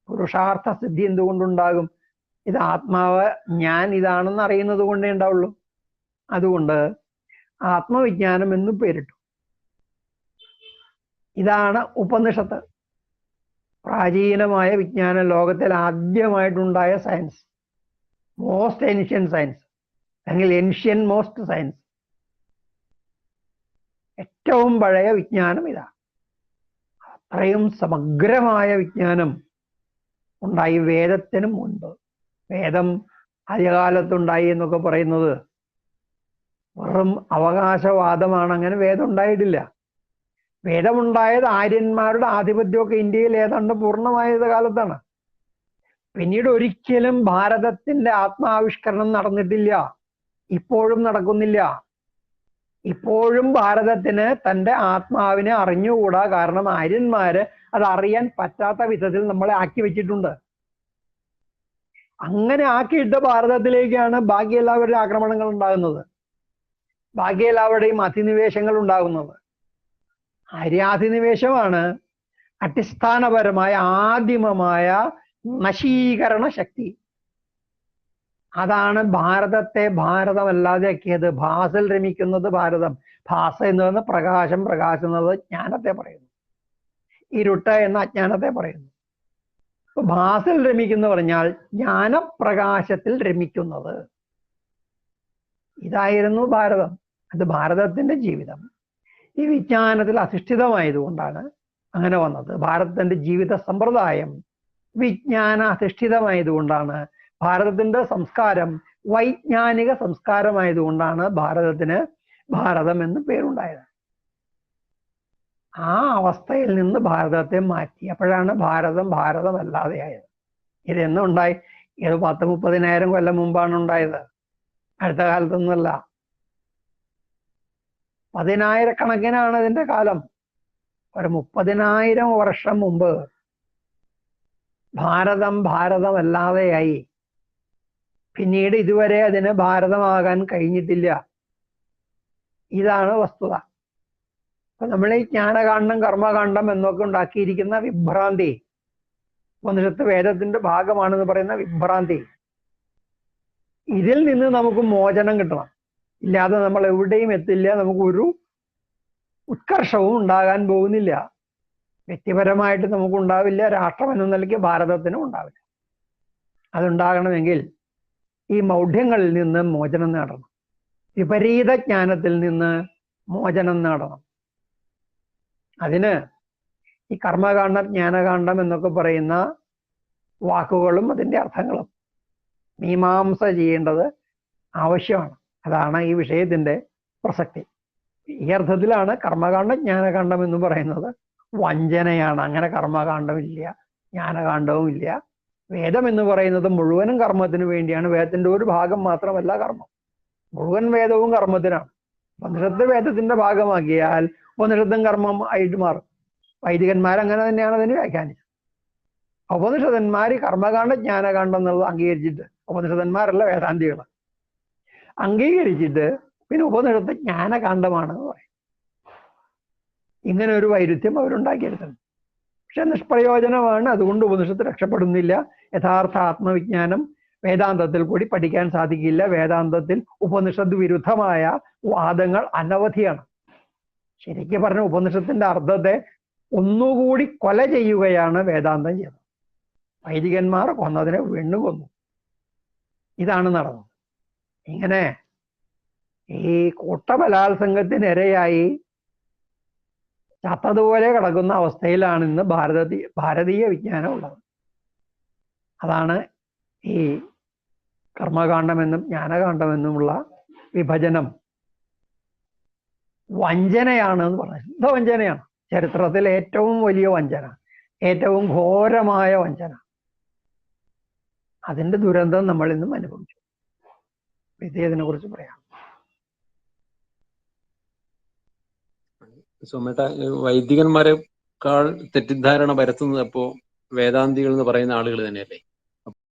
പുരുഷാർത്ഥ സിദ്ധി എന്തുകൊണ്ടുണ്ടാകും? ഇത് ആത്മാവ്, ഞാൻ ഇതാണെന്ന് അറിയുന്നത് കൊണ്ടേ ഉണ്ടാവുള്ളൂ. അതുകൊണ്ട് ആത്മവിജ്ഞാനം എന്ന് പേരിട്ടു. ഇതാണ് ഉപനിഷത്ത്. പ്രാചീനമായ വിജ്ഞാനം, ലോകത്തിൽ ആദ്യമായിട്ടുണ്ടായ സയൻസ്, മോസ്റ്റ് ഏൻഷ്യൻ സയൻസ്, അല്ലെങ്കിൽ ഏൻഷ്യൻ മോസ്റ്റ് സയൻസ്. ഏറ്റവും പഴയ വിജ്ഞാനം ഇതാണ്. അത്രയും സമഗ്രമായ വിജ്ഞാനം ഉണ്ടായി വേദത്തിന് മുൻപ്. വേദം ആദ്യകാലത്തുണ്ടായി എന്നൊക്കെ പറയുന്നത് വെറും അവകാശവാദമാണ്. അങ്ങനെ വേദം ഉണ്ടായിട്ടില്ല. വേദമുണ്ടായത് ആര്യന്മാരുടെ ആധിപത്യമൊക്കെ ഇന്ത്യയിൽ ഏതാണ്ട് പൂർണ്ണമായത് കാലത്താണ്. പിന്നീട് ഒരിക്കലും ഭാരതത്തിന്റെ ആത്മാവിഷ്കരണം നടന്നിട്ടില്ല. ഇപ്പോഴും നടക്കുന്നില്ല. ഇപ്പോഴും ഭാരതത്തിന് തൻ്റെ ആത്മാവിനെ അറിഞ്ഞുകൂടാ. കാരണം ആര്യന്മാര് അത് അറിയാൻ പറ്റാത്ത വിധത്തിൽ നമ്മളെ ആക്കി വെച്ചിട്ടുണ്ട്. അങ്ങനെ ആക്കിയിട്ട ഭാരതത്തിലേക്കാണ് ബാക്കി എല്ലാവരുടെയും ആക്രമണങ്ങൾ ഉണ്ടാകുന്നത്, ബാക്കി എല്ലാവരുടെയും അധിനിവേശങ്ങൾ ഉണ്ടാകുന്നത്. ആര്യാധിനിവേശമാണ് അടിസ്ഥാനപരമായ ആദിമമായ നശീകരണ ശക്തി. അതാണ് ഭാരതത്തെ ഭാരതമല്ലാതെയാക്കിയത്. ഭാസിൽ രമിക്കുന്നത് ഭാരതം. ഭാസ എന്ന് പറയുന്നത് പ്രകാശം, പ്രകാശം എന്നത് ജ്ഞാനത്തെ പറയുന്നു, ഇരുട്ട് എന്ന അജ്ഞാനത്തെ പറയുന്നു. അപ്പൊ ഭാസിൽ രമിക്കുന്ന പറഞ്ഞാൽ ജ്ഞാനപ്രകാശത്തിൽ രമിക്കുന്നത്. ഇതായിരുന്നു ഭാരതം. അത് ഭാരതത്തിന്റെ ജീവിതം ഈ വിജ്ഞാനത്തിൽ അധിഷ്ഠിതമായതുകൊണ്ടാണ് അങ്ങനെ വന്നത്. ഭാരതത്തിന്റെ ജീവിത സമ്പ്രദായം വിജ്ഞാന അധിഷ്ഠിതമായതുകൊണ്ടാണ്. ഭാരതത്തിന്റെ സംസ്കാരം വൈജ്ഞാനിക സംസ്കാരമായതുകൊണ്ടാണ് ഭാരതത്തിന് ഭാരതം എന്ന് പേരുണ്ടായത്. ആ അവസ്ഥയിൽ നിന്ന് ഭാരതത്തെ മാറ്റി. അപ്പോഴാണ് ഭാരതം ഭാരതമല്ലാതെയായത്. ഇതെന്നുണ്ടായി? ഇത് 10,000-30,000 കൊല്ലം മുമ്പാണ് ഉണ്ടായത്, അടുത്ത കാലത്തൊന്നുമല്ല. 10,000-കണക്കിനാണ് ഇതിന്റെ കാലം. ഒരു 30,000 വർഷം മുമ്പ് ഭാരതമല്ലാതെയായി. പിന്നീട് ഇതുവരെ അതിന് ഭാരതമാകാൻ കഴിഞ്ഞിട്ടില്ല. ഇതാണ് വസ്തുത. അപ്പൊ നമ്മൾ ഈ ജ്ഞാനകാന്ഡം കർമ്മകാന്ഡം എന്നൊക്കെ ഉണ്ടാക്കിയിരിക്കുന്ന വിഭ്രാന്തി, ഉപനിഷത്ത് വേദത്തിന്റെ ഭാഗമാണെന്ന് പറയുന്ന വിഭ്രാന്തി, ഇതിൽ നിന്ന് നമുക്ക് മോചനം കിട്ടണം. ഇല്ലാതെ നമ്മൾ എവിടെയും എത്തില്ല. നമുക്കൊരു ഉത്കർഷവും ഉണ്ടാകാൻ പോകുന്നില്ല. വ്യക്തിപരമായിട്ട് നമുക്കുണ്ടാവില്ല, രാഷ്ട്രം എന്ന നിലയ്ക്ക് ഭാരതത്തിനും ഉണ്ടാവില്ല. അതുണ്ടാകണമെങ്കിൽ ഈ മൗഢ്യങ്ങളിൽ നിന്ന് മോചനം നേടണം, വിപരീത ജ്ഞാനത്തിൽ നിന്ന് മോചനം നേടണം. അതിന് ഈ കർമ്മകാന്ഡം ജ്ഞാനകാന്ഡം എന്നൊക്കെ പറയുന്ന വാക്കുകളും അതിൻ്റെ അർത്ഥങ്ങളും മീമാംസ ചെയ്യേണ്ടത് ആവശ്യമാണ്. അതാണ് ഈ വിഷയത്തിൻ്റെ പ്രസക്തി. ഈ അർത്ഥത്തിലാണ് കർമ്മകാന്ഡം ജ്ഞാനകാന്ഡം എന്ന് പറയുന്നത് വഞ്ചനയാണ്. അങ്ങനെ കർമ്മകാന്ഡമില്ല, ജ്ഞാനകാന്ഡവും ഇല്ല. വേദം എന്ന് പറയുന്നത് മുഴുവനും കർമ്മത്തിന് വേണ്ടിയാണ്. വേദത്തിന്റെ ഒരു ഭാഗം മാത്രമല്ല കർമ്മം, മുഴുവൻ വേദവും കർമ്മത്തിനാണ്. ഉപനിഷത്ത് വേദത്തിന്റെ ഭാഗമാക്കിയാൽ ഉപനിഷത്തും കർമ്മം ആയിട്ട് മാറും. വൈദികന്മാർ അങ്ങനെ തന്നെയാണ് അതിന് വ്യാഖ്യാനിച്ചത്. ഉപനിഷതന്മാർ കർമ്മകാന്ഡം ജ്ഞാനകാന്ഡം എന്നുള്ളത് അംഗീകരിച്ചിട്ട്, ഉപനിഷതന്മാരല്ല വേദാന്തികൾ, അംഗീകരിച്ചിട്ട് പിന്നെ ഉപനിഷത്ത് ജ്ഞാനകാന്ഡമാണെന്ന് പറയും. ഇങ്ങനെ ഒരു വൈരുദ്ധ്യം അവരുണ്ടാക്കിയെടുത്തുണ്ട്. പക്ഷെ നിഷ്പ്രയോജനമാണ്. അതുകൊണ്ട് ഉപനിഷത്ത് രക്ഷപ്പെടുന്നില്ല. യഥാർത്ഥ ആത്മവിജ്ഞാനം വേദാന്തത്തിൽ കൂടി പഠിക്കാൻ സാധിക്കില്ല. വേദാന്തത്തിൽ ഉപനിഷത്ത് വിരുദ്ധമായ വാദങ്ങൾ അനവധിയാണ്. ശരിക്കും പറഞ്ഞ ഉപനിഷത്തിന്റെ അർത്ഥത്തെ ഒന്നുകൂടി കൊല ചെയ്യുകയാണ് വേദാന്തം ചെയ്തത്. വൈദികന്മാർ കൊന്നതിനെ വീണ്ടും കൊന്നു. ഇതാണ് നടന്നത്. ഇങ്ങനെ ഈ കൂട്ടബലാത്സംഗത്തിനിരയായി ചത്തതുപോലെ കിടക്കുന്ന അവസ്ഥയിലാണ് ഇന്ന് ഭാരതീയ വിജ്ഞാനം ഉള്ളത്. അതാണ് ഈ കർമ്മകാന്ഡമെന്നും ജ്ഞാനകാന്ഡമെന്നുമുള്ള വിഭജനം വഞ്ചനയാണ് എന്ന് പറഞ്ഞത്. ശുദ്ധ വഞ്ചനയാണ്. ചരിത്രത്തിൽ ഏറ്റവും വലിയ വഞ്ചന, ഏറ്റവും ഘോരമായ വഞ്ചന. അതിന്റെ ദുരന്തം നമ്മൾ ഇന്നും അനുഭവിച്ചു. ഇതിനെ കുറിച്ച് പറയാം. സോമേട്ട, വൈദികന്മാരെക്കാൾ തെറ്റിദ്ധാരണ പരത്തുന്നത് അപ്പോ വേദാന്തികൾ എന്ന് പറയുന്ന ആളുകൾ തന്നെയല്ലേ?